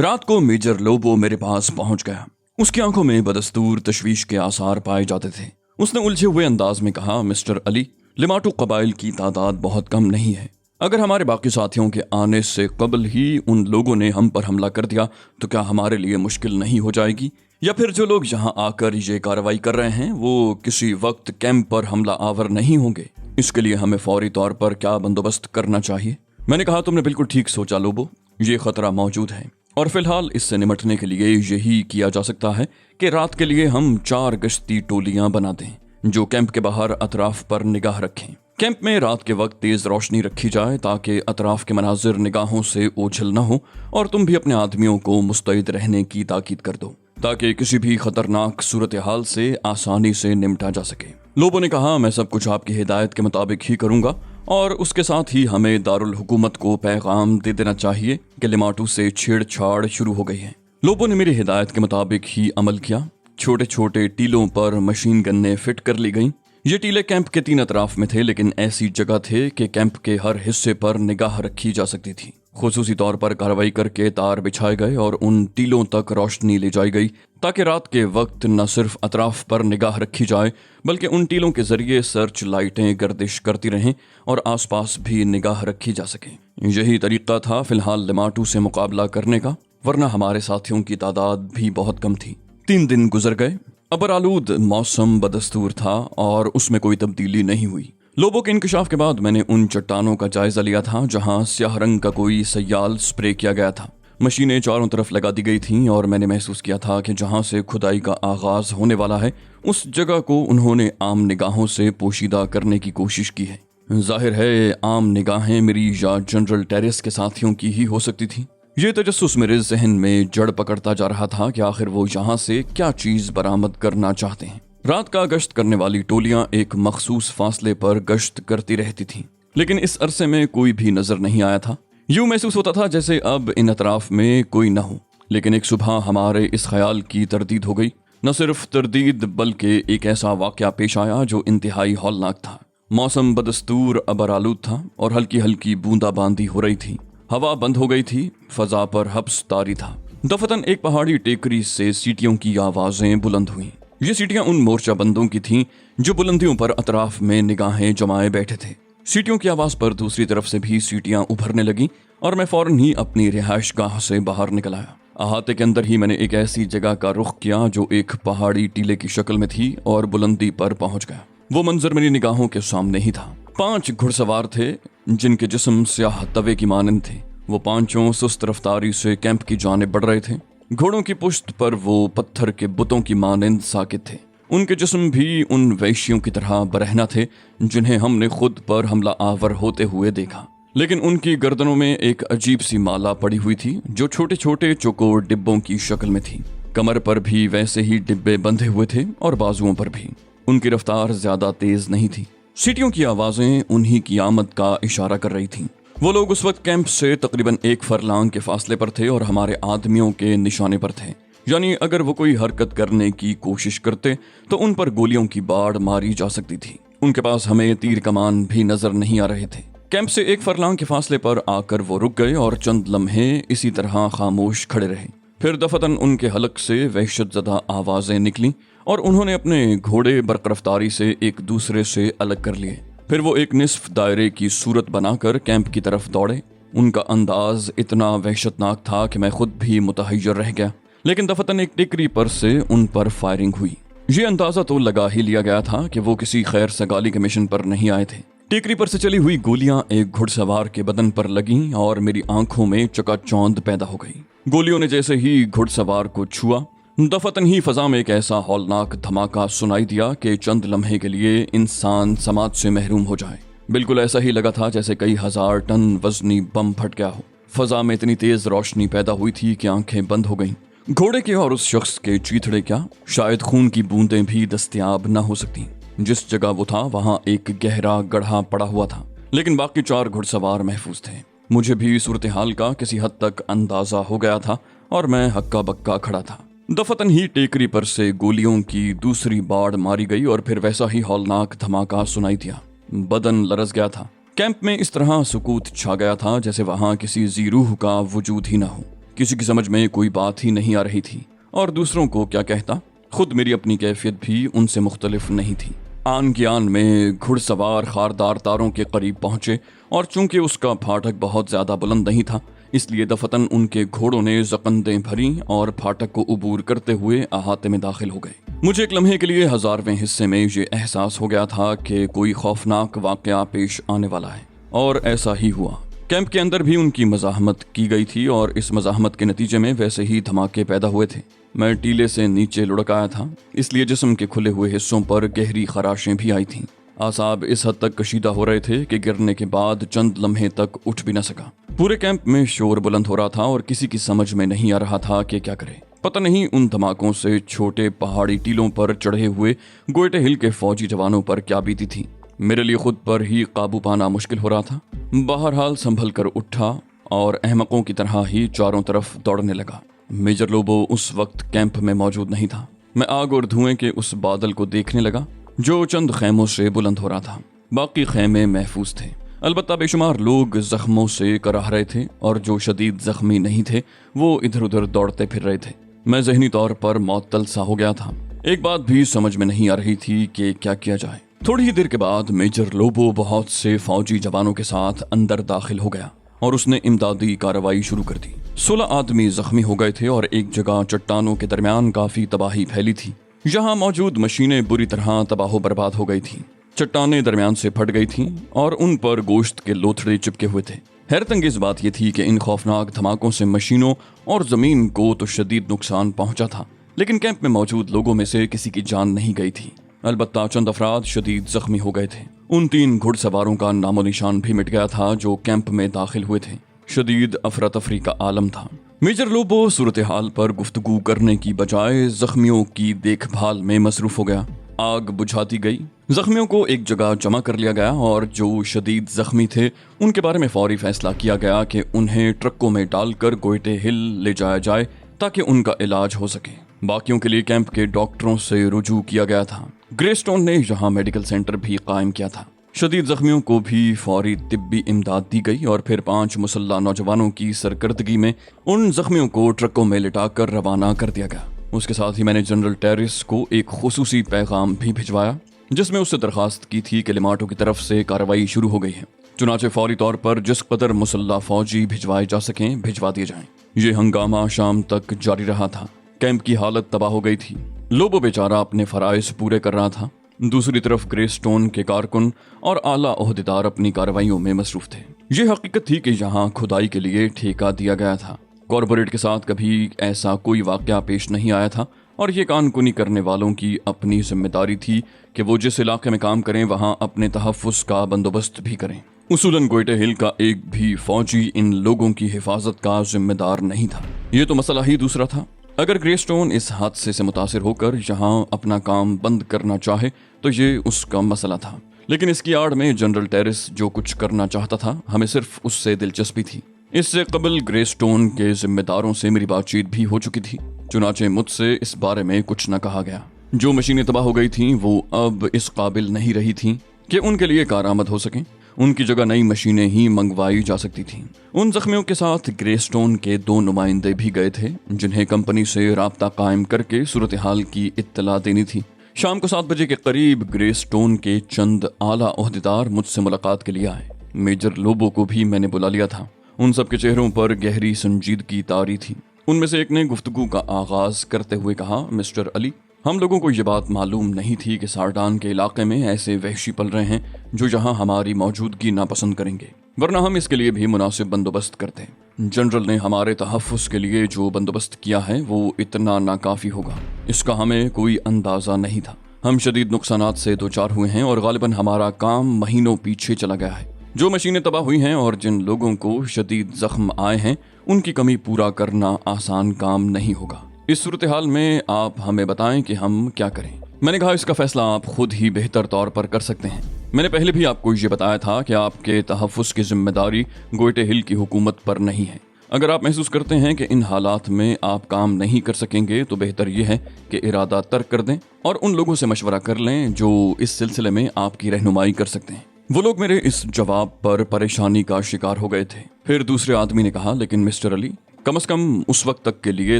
रात को मेजर लोबो मेरे पास पहुंच गया। उसकी आंखों में बदस्तूर तशवीश के आसार पाए जाते थे। उसने उलझे हुए अंदाज में कहा, मिस्टर अली, लिमाटू कबाइल की तादाद बहुत कम नहीं है। अगर हमारे बाकी साथियों के आने से कबल ही उन लोगों ने हम पर हमला कर दिया तो क्या हमारे लिए मुश्किल नहीं हो जाएगी? या फिर जो लोग यहाँ आकर ये कार्रवाई कर रहे हैं वो किसी वक्त कैंप पर हमला आवर नहीं होंगे? इसके लिए हमें फौरी तौर पर क्या बंदोबस्त करना चाहिए? मैंने कहा, तुमने बिल्कुल ठीक सोचा लोबो, ये खतरा मौजूद है और फिलहाल इससे निपटने के लिए यही किया जा सकता है कि रात के लिए हम 4 गश्ती टोलियां बना दें जो कैंप के बाहर अतराफ पर निगाह रखें। कैंप में रात के वक्त तेज रोशनी रखी जाए ताकि अतराफ के मनाजिर निगाहों से ओझल न हो, और तुम भी अपने आदमियों को मुस्तैद रहने की ताकीद कर दो ताकि किसी भी खतरनाक सूरत हाल से आसानी से निपटा जा सके। लोबो ने कहा, मैं सब कुछ आपकी हिदायत के मुताबिक ही करूंगा और उसके साथ ही हमें दारुल हुकूमत को पैगाम दे देना चाहिए कि लिमाटू से छेड़छाड़ शुरू हो गई है। लोबो ने मेरी हिदायत के मुताबिक ही अमल किया। छोटे छोटे टीलों पर मशीन गन्नें फिट कर ली गईं। ये टीले कैंप के 3 अतराफ में थे, लेकिन ऐसी जगह थे कि कैंप के हर हिस्से पर निगाह रखी जा सकती थी। खुसूसी तौर पर कार्रवाई करके तार बिछाए गए और उन टीलों तक रोशनी ले जाई गई ताकि रात के वक्त न सिर्फ अतराफ पर निगाह रखी जाए बल्कि उन टीलों के जरिए सर्च लाइटें गर्दिश करती रहें और आसपास भी निगाह रखी जा सके। यही तरीका था फिलहाल लिमाटू से मुकाबला करने का, वरना हमारे साथियों की तादाद भी बहुत कम थी। 3 दिन गुजर गए। अबर आलूद मौसम बदस्तूर था और उसमें कोई तब्दीली नहीं हुई। लोबो के इंकशाफ के बाद मैंने उन चट्टानों का जायजा लिया था जहां स्याह रंग का कोई सयाल स्प्रे किया गया था। मशीनें चारों तरफ लगा दी गई थीं और मैंने महसूस किया था कि जहां से खुदाई का आगाज होने वाला है उस जगह को उन्होंने आम निगाहों से पोशीदा करने की कोशिश की है। जाहिर है आम निगाहें मेरी या जनरल टेरेस के साथियों की ही हो सकती थी। ये तजस्सुस मेरे जहन में जड़ पकड़ता जा रहा था कि आखिर वो यहाँ से क्या चीज बरामद करना चाहते हैं। रात का गश्त करने वाली टोलियां एक मखसूस फासले पर गश्त करती रहती थीं, लेकिन इस अरसे में कोई भी नजर नहीं आया था। यूं महसूस होता था जैसे अब इन अतराफ में कोई न हो। लेकिन एक सुबह हमारे इस ख्याल की तरदीद हो गई। न सिर्फ तरदीद बल्कि एक ऐसा वाकया पेश आया जो इंतहाई हौलनाक था। मौसम बदस्तूर अबर आलूद था और हल्की हल्की बूंदाबांदी हो रही थी। हवा बंद हो गई थी। फजा पर हब्स तारी था। दफतन एक पहाड़ी टेकरी से सीटियों की आवाजें बुलंद हुईं। ये सीटियां उन मोर्चा बंदों की थीं जो बुलंदियों पर अतराफ में निगाहें जमाए बैठे थे। सीटियों की आवाज पर दूसरी तरफ से भी सीटियां उभरने लगीं और मैं फौरन ही अपनी रिहाइश गाह से बाहर निकल आया। अहाते के अंदर ही मैंने एक ऐसी जगह का रुख किया जो एक पहाड़ी टीले की शक्ल में थी और बुलंदी पर पहुंच गया। वो मंजर मेरी निगाहों के सामने ही था। 5 घुड़सवार थे जिनके जिस्म स्याह तवे की मानंद थे। वो पांचों सुस्त रफ्तारी से कैंप की जानिब बढ़ रहे थे। घोड़ों की पुश्त पर वो पत्थर के बुतों की मानंद साकित थे। उनके जिस्म भी उन वैश्यों की तरह बरहना थे जिन्हें हमने खुद पर हमला आवर होते हुए देखा, लेकिन उनकी गर्दनों में एक अजीब सी माला पड़ी हुई थी जो छोटे छोटे चौकोर डिब्बों की शक्ल में थी। कमर पर भी वैसे ही डिब्बे बंधे हुए थे और बाजुओं पर भी। उनकी रफ्तार ज्यादा तेज नहीं थी। सीटियों की आवाजें उन्हीं की आमद का इशारा कर रही थीं। वो लोग उस वक्त कैंप से तकरीबन 1 फरलांग के फासले पर थे और हमारे आदमियों के निशाने पर थे। यानी अगर वो कोई हरकत करने की कोशिश करते तो उन पर गोलियों की बाढ़ मारी जा सकती थी। उनके पास हमें तीर कमान भी नजर नहीं आ रहे थे। कैंप से 1 फरलांग के फासले पर आकर वो रुक गए और चंद लम्हे इसी तरह खामोश खड़े रहे। फिर दफतन उनके हलक से वहशतज़दा आवाजें निकली और उन्होंने अपने घोड़े बरकरफ्तारी से एक दूसरे से अलग कर लिए। फिर वो एक निस्फ दायरे की सूरत बनाकर कैंप की तरफ दौड़े। उनका अंदाज इतना वहशतनाक था कि मैं खुद भी मुतहय्यर रह गया। लेकिन दफतन एक टिकरी पर से उन पर फायरिंग हुई। ये अंदाजा तो लगा ही लिया गया था कि वो किसी खैर सगाली के मिशन पर नहीं आए थे। टिकरी पर से चली हुई गोलियां एक घुड़सवार के बदन पर लगीं और मेरी आंखों में चकाचौंध पैदा हो गई। गोलियों ने जैसे ही घुड़सवार को छुआ, दफतन ही फजा में एक ऐसा हौलनाक धमाका सुनाई दिया कि चंद लम्हे के लिए इंसान समाज से महरूम हो जाए। बिल्कुल ऐसा ही लगा था जैसे कई 1000 टन वजनी बम फट गया हो। फजा में इतनी तेज रोशनी पैदा हुई थी कि आंखें बंद हो गईं। घोड़े के और उस शख्स के चीथड़े क्या, शायद खून की बूंदें भी दस्तयाब न हो सकती। जिस जगह वो था वहां एक गहरा गड्ढा पड़ा हुआ था, लेकिन बाकी 4 घुड़सवार महफूज थे। मुझे भी सूरत हाल का किसी हद तक अंदाजा हो गया था और मैं हक्का बक्का खड़ा था। दफतन ही टेकरी पर से गोलियों की दूसरी बाढ़ मारी गई और फिर वैसा ही हौलनाक धमाका सुनाई दिया। बदन लरस गया था। कैंप में इस तरह सुकूत छा गया था जैसे वहां किसी जी रूह का वजूद ही ना हो। किसी की समझ में कोई बात ही नहीं आ रही थी और दूसरों को क्या कहता, खुद मेरी अपनी कैफियत भी उनसे मुख्तलिफ नहीं थी। आन की आन में घुड़सवार खारदार तारों के करीब पहुंचे और चूंकि उसका फाटक बहुत ज्यादा बुलंद नहीं था, इसलिए दफतन उनके घोड़ों ने जकंदें भरी और फाटक को उबूर करते हुए अहाते में दाखिल हो गए। मुझे एक लम्हे के लिए 1000वें हिस्से में ये एहसास हो गया था कि कोई खौफनाक वाकया पेश आने वाला है, और ऐसा ही हुआ। कैंप के अंदर भी उनकी मज़ाहमत की गई थी और इस मज़ाहमत के नतीजे में वैसे ही धमाके पैदा हुए थे। मैं टीले से नीचे लुढ़क आया था, इसलिए जिस्म के खुले हुए हिस्सों पर गहरी खराशें भी आई थीं। आसाब इस हद तक कशीदा हो रहे थे कि गिरने के बाद चंद लम्हे तक उठ भी न सका। पूरे कैंप में शोर बुलंद हो रहा था और किसी की समझ में नहीं आ रहा था कि क्या करे। पता नहीं उन धमाकों से छोटे पहाड़ी टीलों पर चढ़े हुए गोयटे हिल के फौजी जवानों पर क्या बीती थी। मेरे लिए खुद पर ही काबू पाना मुश्किल हो रहा था। बहरहाल संभल कर उठा और अहमकों की तरह ही चारों तरफ दौड़ने लगा। मेजर लोबो उस वक्त कैंप में मौजूद नहीं था। मैं आग और धुएं के उस बादल को देखने लगा जो चंद खैमों से बुलंद हो रहा था। बाकी खैमे महफूज थे, अलबत्ता बेशुमार लोग जख्मों से कराह रहे थे और जो शदीद जख्मी नहीं थे वो इधर उधर दौड़ते फिर रहे थे। मैं ज़हनी तौर पर मुअत्तल सा हो गया था। एक बात भी समझ में नहीं आ रही थी कि क्या किया जाए। थोड़ी ही देर के बाद मेजर लोबो बहुत से फौजी जवानों के साथ अंदर दाखिल हो गया और उसने इमदादी कार्रवाई शुरू कर दी। 16 आदमी जख्मी हो गए थे और एक जगह चट्टानों के दरमियान काफी तबाही फैली थी। यहाँ मौजूद मशीनें बुरी तरह तबाह बर्बाद हो गई थीं। चट्टानें दरमियान से फट गई थीं और उन पर गोश्त के लोथड़े चिपके हुए थे। हैरतअंगेज बात यह थी कि इन खौफनाक धमाकों से मशीनों और जमीन को तो शदीद नुकसान पहुंचा था, लेकिन कैंप में मौजूद लोगों में से किसी की जान नहीं गई थी। अलबत्ता चंद अफराद शदीद जख्मी हो गए थे। उन 3 घुड़सवारों का नामो निशान भी मिट गया था जो कैंप में दाखिल हुए थे। शदीद अफरा तफरी का आलम था। मेजर लोबो सूरत हाल पर गुफ्तगू करने की बजाय जख्मियों की देखभाल में मसरूफ हो गया। आग बुझाती गई, जख्मियों को एक जगह जमा कर लिया गया और जो शदीद जख्मी थे उनके बारे में फौरी फैसला किया गया कि उन्हें ट्रकों में डालकर गोयटे हिल ले जाया जाए ताकि उनका इलाज हो सके। बाकियों के लिए कैंप के डॉक्टरों से रुजू किया गया था। ग्रेस्टोन ने यहाँ मेडिकल सेंटर भी कायम किया था। शदीद जख्मियों को भी फौरी तिब्बी इमदाद दी गई और फिर 5 मुसल्ला नौजवानों की सरकर्दगी में उन जख्मियों को ट्रकों में लिटाकर रवाना कर दिया गया। उसके साथ ही मैंने जनरल टेरिस को एक खुसूसी पैगाम भी भिजवाया जिसमें उससे दरखास्त की थी कि लिमाटो की तरफ से कार्रवाई शुरू हो गई है, चुनाचे फौरी तौर पर जिस कदर मुसल्ला फौजी भिजवाए जा सकें भिजवा दिए जाएं। ये हंगामा शाम तक जारी रहा था। कैंप की हालत तबाह हो गई थी। लोबो बेचारा अपने फराइज पूरे कर रहा था। दूसरी तरफ ग्रेस्टोन के कारकुन और आला ओहदेदार अपनी कार्रवाइयों में मसरूफ थे। ये हकीकत थी कि यहाँ खुदाई के लिए ठेका दिया गया था। कॉरपोरेट के साथ कभी ऐसा कोई वाकया पेश नहीं आया था और ये कानकुनी करने वालों की अपनी जिम्मेदारी थी कि वो जिस इलाके में काम करें वहाँ अपने तहफ़्फ़ुज़ का बंदोबस्त भी करें। उसूलन गोयटे हिल का एक भी फौजी इन लोगों की हिफाजत का जिम्मेदार नहीं था। ये तो मसला ही दूसरा था। अगर ग्रेस्टोन इस हादसे से मुतासिर होकर यहाँ अपना काम बंद करना चाहे तो ये उसका मसला था, लेकिन इसकी आड़ में जनरल टेरिस जो कुछ करना चाहता था हमें सिर्फ उससे दिलचस्पी थी। इससे कबल ग्रेस्टोन के जिम्मेदारों से मेरी बातचीत भी हो चुकी थी, चुनाचे मुझसे इस बारे में कुछ न कहा गया। जो मशीनें तबाह हो गई थीं वो अब इस काबिल नहीं रही थीं कि उनके लिए कारआमद हो सकें। उनकी जगह नई मशीनें ही मंगवाई जा सकती थीं। उन जख्मियों के साथ ग्रेस्टोन के 2 नुमाइंदे भी गए थे जिन्हें कंपनी से राब्ता कायम करके सूरत हाल की इत्तला देनी थी। शाम को 7 बजे के करीब ग्रेस्टोन के चंद आला ओहदेदार मुझसे मुलाकात के लिए आए। मेजर लोबो को भी मैंने बुला लिया था। उन सब के चेहरों पर गहरी संजीदगी तारी थी। उनमें से एक ने गुफ्तगू का आगाज करते हुए कहा, मिस्टर अली, हम लोगों को ये बात मालूम नहीं थी कि सार्डान के इलाके में ऐसे वहशी पल रहे हैं जो यहाँ हमारी मौजूदगी नापसंद करेंगे, वरना हम इसके लिए भी मुनासिब बंदोबस्त करते। जनरल ने हमारे तहफ़्फ़ुज़ के लिए जो बंदोबस्त किया है वो इतना नाकाफी होगा, इसका हमें कोई अंदाज़ा नहीं था। हम शदीद नुकसानात से दो चार हुए हैं और गालिबन हमारा काम महीनों पीछे चला गया है। जो मशीनें तबाह हुई हैं और जिन लोगों को शदीद जख्म आए हैं उनकी कमी पूरा करना आसान काम नहीं होगा। इस सूरत हाल में आप हमें बताएं कि हम क्या करें। मैंने कहा, इसका फैसला आप खुद ही बेहतर तौर पर कर सकते हैं। मैंने पहले भी आपको ये बताया था कि आपके तहफ़्फ़ुज़ की जिम्मेदारी गोयटे हिल की हुकूमत पर नहीं है। अगर आप महसूस करते हैं कि इन हालात में आप काम नहीं कर सकेंगे तो बेहतर यह है कि इरादा तर्क कर दें और उन लोगों से मशवरा कर लें जो इस सिलसिले में आपकी रहनुमाई कर सकते हैं। वो लोग मेरे इस जवाब पर परेशानी का शिकार हो गए थे। फिर दूसरे आदमी ने कहा, लेकिन मिस्टर अली, कम से कम उस वक्त तक के लिए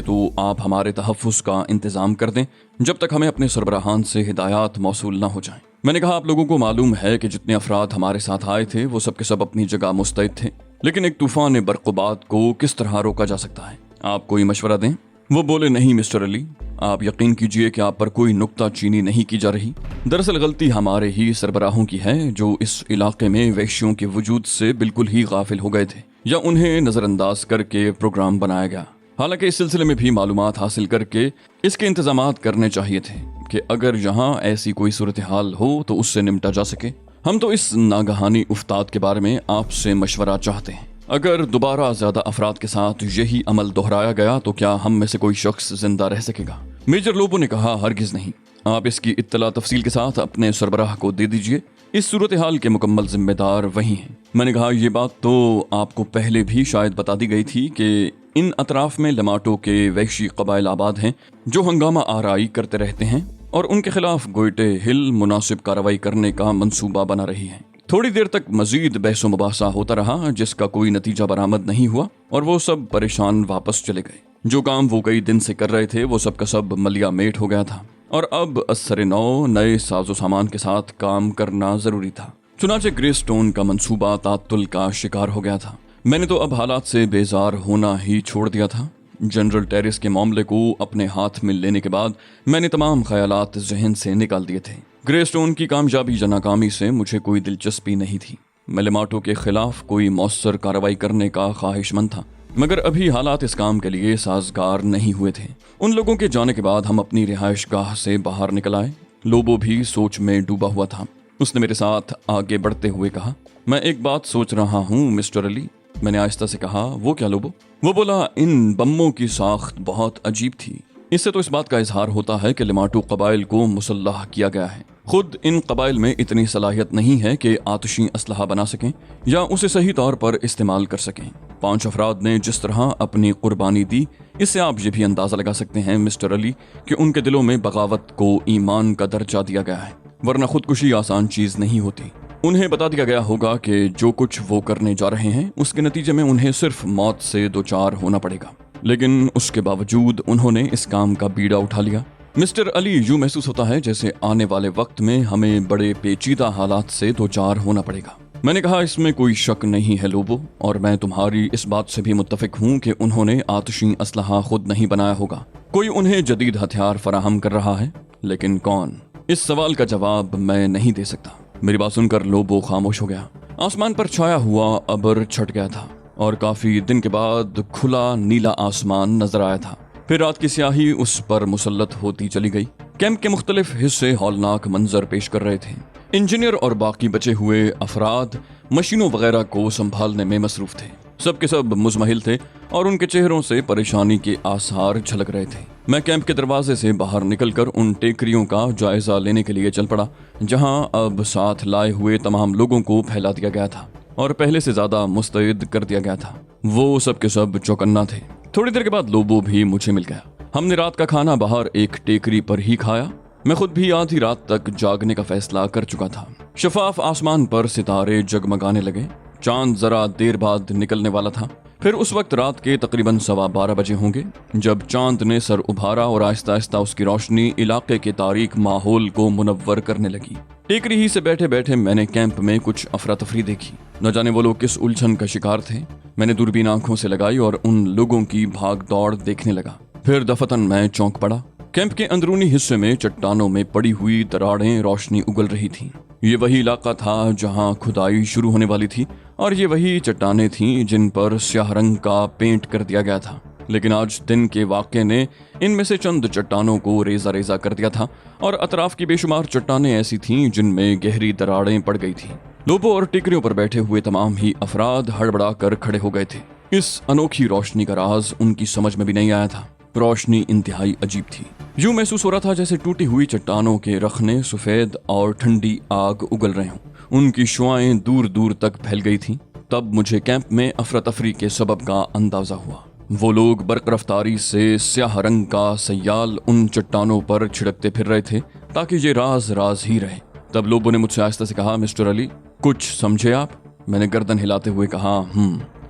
तो आप हमारे तहफ़्फ़ुज़ का इंतज़ाम कर दें जब तक हमें अपने सरबराहान से हिदायत मौसूल ना हो जाएं। मैंने कहा, आप लोगों को मालूम है कि जितने अफराद हमारे साथ आए थे वो सब के सब अपनी जगह मुस्तैद थे, लेकिन एक तूफ़ान बरक़ुबात को किस तरह रोका जा सकता है? आप कोई मशवरा दें। वो बोले, नहीं मिस्टर अली, आप यकीन कीजिए कि आप पर कोई नुक्ता चीनी नहीं की जा रही। दरअसल गलती हमारे ही सरबराहों की है जो इस इलाके में वहशियों के वजूद से बिल्कुल ही गाफिल हो गए थे या उन्हें नज़रअंदाज करके प्रोग्राम बनाया गया। हालांकि इस सिलसिले में भी मालूमात हासिल करके इसके इंतजामात करने चाहिए थे कि अगर यहाँ ऐसी कोई सूरत हाल हो तो उससे निपटा जा सके। हम तो इस नागहानी उफ्ताद के बारे में आपसे मशवरा चाहते हैं। अगर दोबारा ज्यादा अफराद के साथ यही अमल दोहराया गया तो क्या हम में से कोई शख्स जिंदा रह सकेगा? मेजर लोबो ने कहा, हरगिज नहीं। आप इसकी इत्तला तफसील के साथ अपने सरबराह को दे दीजिए। इस सूरत हाल के मुकम्मल जिम्मेदार वही हैं। मैंने कहा, ये बात तो आपको पहले भी शायद बता दी गई थी कि इन अतराफ में लमाटो के वहशी कबाइल आबाद हैं जो हंगामा आराई करते रहते हैं और उनके खिलाफ गोइटे हिल मुनासिब कार्रवाई करने का मंसूबा बना रही है। थोड़ी देर तक मजीद बहसो मुबासा होता रहा जिसका कोई नतीजा बरामद नहीं हुआ और वो सब परेशान वापस चले गए। जो काम वो कई दिन से कर रहे थे वो सब का सब मलिया मेट हो गया था और अब असर नौ नए साजो सामान के साथ काम करना जरूरी था। चुनाचे ग्रे स्टोन का मंसूबा तातुल का शिकार हो गया था। मैंने तो अब हालात से बेजार होना ही छोड़ दिया था। जनरल टेरिस के मामले को अपने हाथ में लेने के बाद मैंने तमाम ख्यालात जहन से निकाल दिए थे। ग्रे स्टोन की कामयाबी या नाकामी से मुझे कोई दिलचस्पी नहीं थी। मैं लेमाटो के खिलाफ कोई मौसर कार्रवाई करने का ख्वाहिशमंद था, मगर अभी हालात इस काम के लिए साजगार नहीं हुए थे। उन लोगों के जाने के बाद हम अपनी रिहाइश गाह से बाहर निकल आए। लोबो भी सोच में डूबा हुआ था। उसने मेरे साथ आगे बढ़ते हुए कहा, मैं एक बात सोच रहा हूँ मिस्टर अली। मैंने आहिस्ता से कहा, वो क्या लोबो? वो बोला, इन बम्बों की साख्त बहुत अजीब थी। इससे तो इस बात का इजहार होता है कि लिमाटू कबाइल को मुसल्लाह किया गया है। खुद इन कबाइल में इतनी सलाहियत नहीं है कि आतिशी असलहा बना सकें या उसे सही तौर पर इस्तेमाल कर सकें। 5 अफराद ने जिस तरह अपनी कुर्बानी दी, इससे आप ये भी अंदाजा लगा सकते हैं मिस्टर अली कि उनके दिलों में बगावत को ईमान का दर्जा दिया गया है, वरना खुदकुशी आसान चीज नहीं होती। उन्हें बता दिया गया होगा कि जो कुछ वो करने जा रहे हैं उसके नतीजे में उन्हें सिर्फ मौत से दो चार होना पड़ेगा, लेकिन उसके बावजूद उन्होंने इस काम का बीड़ा उठा लिया। मिस्टर अली, यूं महसूस होता है जैसे आने वाले वक्त में हमें बड़े पेचीदा हालात से दो चार होना पड़ेगा। मैंने कहा, इसमें कोई शक नहीं है लोबो, और मैं तुम्हारी इस बात से भी मुत्तफिक हूँ कि उन्होंने आतिशी असलहा खुद नहीं बनाया होगा। कोई उन्हें जदीद हथियार फराहम कर रहा है, लेकिन कौन? इस सवाल का जवाब मैं नहीं दे सकता। मेरी बात सुनकर लोबो खामोश हो गया। आसमान पर छाया हुआ अबर छट गया था और काफी दिन के बाद खुला नीला आसमान नजर आया था। फिर रात की स्याही उस पर मुसल्लत होती चली गई। कैंप के मुख्तलिफ हिस्से हौलनाक मंजर पेश कर रहे थे। इंजीनियर और बाकी बचे हुए अफराद मशीनों वगैरह को संभालने में मसरूफ थे। सब के सब मुजमहिल थे और उनके चेहरों से परेशानी के आसार झलक रहे थे। मैं कैंप के दरवाजे से बाहर निकलकर उन टेकरियों का जायजा लेने के लिए चल पड़ा जहां अब साथ लाए हुए तमाम लोगों को फैला दिया गया था और पहले से ज्यादा मुस्तैद कर दिया गया था। वो सब के सब चौकन्ना थे। थोड़ी देर के बाद लोबो भी मुझे मिल गया। हमने रात का खाना बाहर एक टेकरी पर ही खाया। मैं खुद भी आधी रात तक जागने का फैसला कर चुका था। शफाफ आसमान पर सितारे जगमगाने लगे। चांद जरा देर बाद निकलने वाला था। फिर उस वक्त रात के तकरीबन 12:15 बजे होंगे जब चांद ने सर उभारा और आहिस्ता आहिस्ता उसकी रोशनी इलाके के तारीक माहौल को मुनव्वर करने लगी। टेकरी ही से बैठे बैठे मैंने कैंप में कुछ अफरा तफरी देखी। न जाने वो लोग किस उलझन का शिकार थे। मैंने दूरबीन आंखों से लगाई और उन लोगों की भाग दौड़ देखने लगा। फिर दफतन मैं चौंक पड़ा। कैंप के अंदरूनी हिस्से में चट्टानों में पड़ी हुई दरारें रोशनी उगल रही थीं। ये वही इलाका था जहां खुदाई शुरू होने वाली थी और ये वही चट्टानें थीं जिन पर स्याह रंग का पेंट कर दिया गया था। लेकिन आज दिन के वाक़े ने इनमें से चंद चट्टानों को रेजा रेजा कर दिया था और अतराफ की बेशुमार चट्टानें ऐसी थीं जिनमें गहरी दरारें पड़ गई थीं। लोबो और टिकरियों पर बैठे हुए तमाम ही अफराद हड़बड़ा कर खड़े हो गए थे। इस अनोखी रोशनी का राज उनकी समझ में भी नहीं आया था। रोशनी इंतहाई अजीब थी। यूं महसूस हो रहा था जैसे टूटी हुई चट्टानों के रखने सफेद और ठंडी आग उगल रहे हों। उनकी शुआएं दूर दूर तक फैल गई थीं। तब मुझे कैंप में अफरा तफरी के सबब का अंदाजा हुआ। वो लोग बरक रफ्तारी से स्याह रंग का सयाल उन चट्टानों पर छिड़कते फिर रहे थे ताकि ये राज राज ही रहे। तब लोबो ने मुझसे आहिस्ता से कहा, मिस्टर अली, कुछ समझे आप? मैंने गर्दन हिलाते हुए कहा,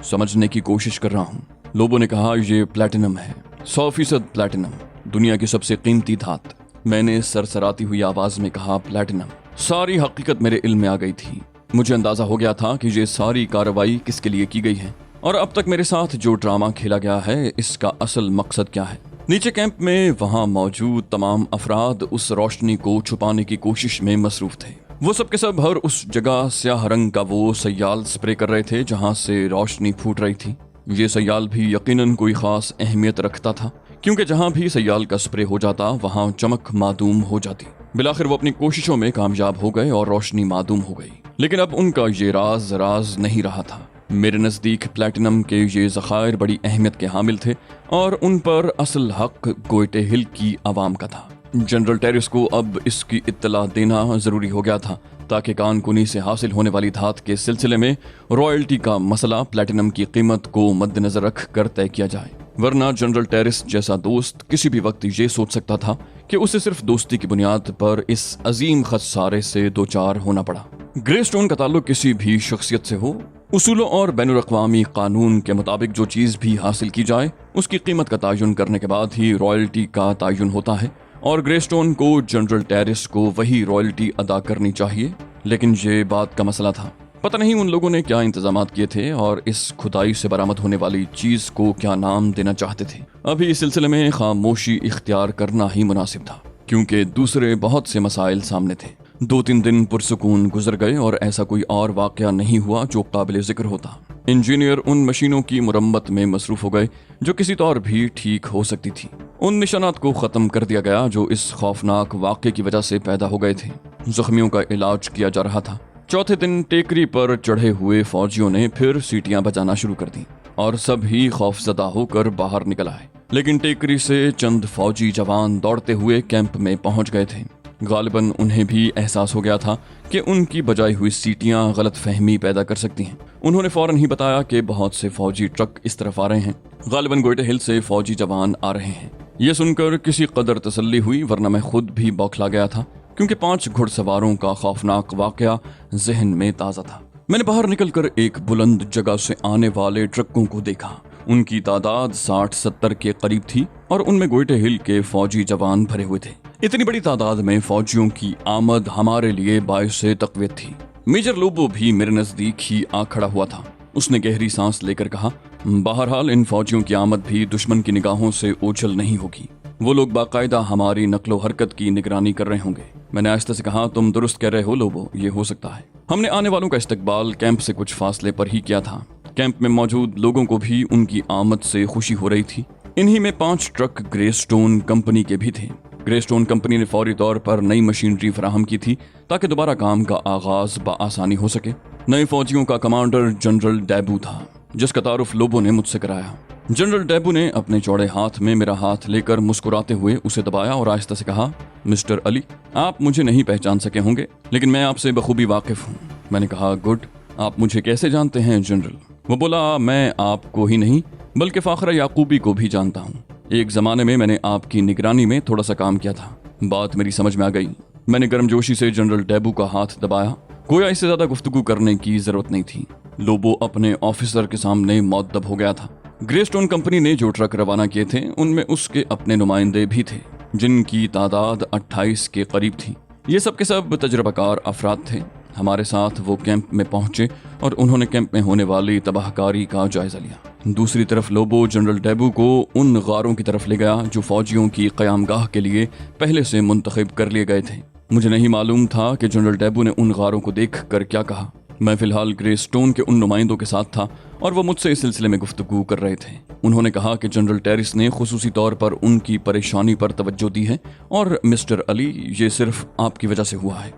समझने की कोशिश कर रहा हूँ। लोबो ने कहा, ये प्लैटिनम है, 100% प्लैटिनम, दुनिया की सबसे कीमती धात। मैंने सरसराती हुई आवाज में कहा, प्लैटिनम। सारी हकीकत मेरे इल्म में आ गई थी। मुझे अंदाजा हो गया था कि ये सारी कार्रवाई किसके लिए की गई है और अब तक मेरे साथ जो ड्रामा खेला गया है इसका असल मकसद क्या है। नीचे कैंप में वहां मौजूद तमाम अफराद उस रोशनी को छुपाने की कोशिश में मसरूफ थे। वो सब के सब हर उस जगह स्याह रंग का वो सयाल स्प्रे कर रहे थे जहां से रोशनी फूट रही थी। ये सयाल भी यकीनन कोई खास अहमियत रखता था, क्योंकि जहां भी सयाल का स्प्रे हो जाता वहां चमक मादूम हो जाती। बिलाखिर वो अपनी कोशिशों में कामयाब हो गए और रोशनी मादूम हो गई। लेकिन अब उनका ये राज नहीं रहा था। मेरे नज़दीक प्लैटिनम के ये ज़खायर बड़ी अहमियत के हामिल थे और उन पर असल हक गोयटे हिल की आवाम का था। जनरल टेरिस को अब इसकी इत्तला देना ज़रूरी हो गया था ताकि कानकुनी से हासिल होने वाली धात के सिलसिले में रॉयल्टी का मसला प्लैटिनम की कीमत को मद्देनजर रख कर तय किया जाए, वरना जनरल टेरिस जैसा दोस्त किसी भी वक्त ये सोच सकता था कि उसे सिर्फ दोस्ती की बुनियाद पर इस अजीम खसारे से दो चार होना पड़ा। ग्रेस्टोन का ताल्लुक किसी भी शख्सियत से हो, उसूलों और बैनुल-अक़वामी कानून के मुताबिक जो चीज़ भी हासिल की जाए उसकी कीमत का तयन करने के बाद ही रॉयल्टी का तयन होता है और ग्रेस्टोन को जनरल टेरिस को वही रॉयल्टी अदा करनी चाहिए। लेकिन ये बात का मसला था, पता नहीं उन लोगों ने क्या इंतजामात किए थे और इस खुदाई से बरामद होने वाली चीज़ को क्या नाम देना चाहते थे। अभी इस सिलसिले में खामोशी इख्तियार करना ही मुनासिब था, क्योंकि दूसरे बहुत से मसाइल सामने थे। 2-3 दिन पुरसुकून गुजर गए और ऐसा कोई और वाकया नहीं हुआ जो काबिल जिक्र होता। इंजीनियर उन मशीनों की मुरम्मत में मसरूफ हो गए जो किसी तौर भी ठीक हो सकती थी। उन निशानात को ख़त्म कर दिया गया जो इस खौफनाक वाक़े की वजह से पैदा हो गए थे। जख्मियों का इलाज किया जा रहा था। चौथे दिन टेकरी पर चढ़े हुए फौजियों ने फिर सीटियां बजाना शुरू कर दी और सब ही खौफजदा होकर बाहर निकल आए। लेकिन टेकरी से चंद फौजी जवान दौड़ते हुए कैंप में पहुंच गए थे। गालिबन उन्हें भी एहसास हो गया था कि उनकी बजाई हुई सीटियां गलत फहमी पैदा कर सकती हैं। उन्होंने फौरन ही बताया कि बहुत से फौजी ट्रक इस तरफ आ रहे हैं। गालिबन गोयटे हिल से फौजी जवान आ रहे हैं। यह सुनकर किसी कदर तसल्ली हुई, वरना मैं खुद भी बौखला गया था, क्योंकि 5 घुड़सवारों का खौफनाक वाकया जहन में ताज़ा था। मैंने बाहर निकलकर एक बुलंद जगह से आने वाले ट्रकों को देखा। उनकी तादाद 60-70 के करीब थी और उनमें गोयटे हिल के फौजी जवान भरे हुए थे। इतनी बड़ी तादाद में फौजियों की आमद हमारे लिए बाइसे तक़वियत थी। मेजर लोबो भी मेरे नजदीक ही आ खड़ा हुआ था। उसने गहरी सांस लेकर कहा, बहरहाल इन फौजियों की आमद भी दुश्मन की निगाहों से ओझल नहीं होगी। वो लोग बाकायदा हमारी नकलो हरकत की निगरानी कर रहे होंगे। मैंने आहिस्ता से कहा, तुम दुरुस्त कह रहे हो लोबो, ये हो सकता है। हमने आने वालों का इस्तकबाल कैंप से कुछ फासले पर ही किया था। कैंप में मौजूद लोगों को भी उनकी आमद से खुशी हो रही थी। इन्हीं में 5 ट्रक ग्रेस्टोन कंपनी के भी थे। ग्रेस्टोन कंपनी ने फौरी तौर पर नई मशीनरी फराहम की थी ताकि दोबारा काम का आगाज बआसानी हो सके। नए फौजियों का कमांडर जनरल डेबू था, जिसका तारुफ लोबो ने मुझसे कराया। जनरल डेबू ने अपने चौड़े हाथ में मेरा हाथ लेकर मुस्कुराते हुए उसे दबाया और आहिस्ता से कहा, मिस्टर अली, आप मुझे नहीं पहचान सके होंगे, लेकिन मैं आपसे बखूबी वाकिफ हूँ। मैंने कहा, गुड, आप मुझे कैसे जानते हैं जनरल? वो बोला, मैं आपको ही नहीं बल्कि फाखरा याकूबी को भी जानता हूँ। एक जमाने में मैंने आपकी निगरानी में थोड़ा सा काम किया था। बात मेरी समझ में आ गई। मैंने गर्मजोशी से जनरल डेबू का हाथ दबाया। गोया इससे ज्यादा गुफ्तगू करने की जरूरत नहीं थी। लोबो अपने ऑफिसर के सामने मुअद्दब हो गया था। ग्रेस्टोन कंपनी ने जो ट्रक रवाना किए थे उनमें उसके अपने नुमाइंदे भी थे, जिनकी तादाद 28 के करीब थी। ये सब के सब तजर्बाकार अफराद थे। हमारे साथ वो कैंप में पहुंचे और उन्होंने कैंप में होने वाली तबाहकारी का जायजा लिया। दूसरी तरफ लोबो जनरल डेबू को उन गारों की तरफ ले गया जो फौजियों की क़यामगाह के लिए पहले से मुंतखब कर लिए गए थे। मुझे नहीं मालूम था कि जनरल डेबू ने उन गारों को देख कर क्या कहा। मैं फिलहाल ग्रेस्टोन के उन नुमाइंदों के साथ था और वो मुझसे इस सिलसिले में गुफ्तगू कर रहे थे। उन्होंने कहा कि जनरल टेरिस ने खुसूसी तौर पर उनकी परेशानी पर तवज्जो दी है और मिस्टर अली, ये सिर्फ आपकी वजह से हुआ है।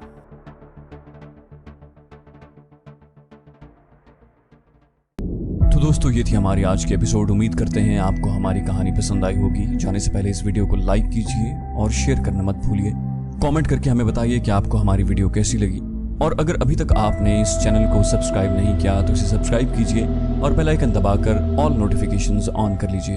तो दोस्तों, ये थी हमारी आज की एपिसोड। उम्मीद करते हैं आपको हमारी कहानी पसंद आई होगी। जाने से पहले इस वीडियो को लाइक कीजिए और शेयर करना मत भूलिए। कमेंट करके हमें बताइए कि आपको हमारी वीडियो कैसी लगी। और अगर अभी तक आपने इस चैनल को सब्सक्राइब नहीं किया तो इसे सब्सक्राइब कीजिए और बेल आइकन दबाकर ऑल नोटिफिकेशंस ऑन कर लीजिए।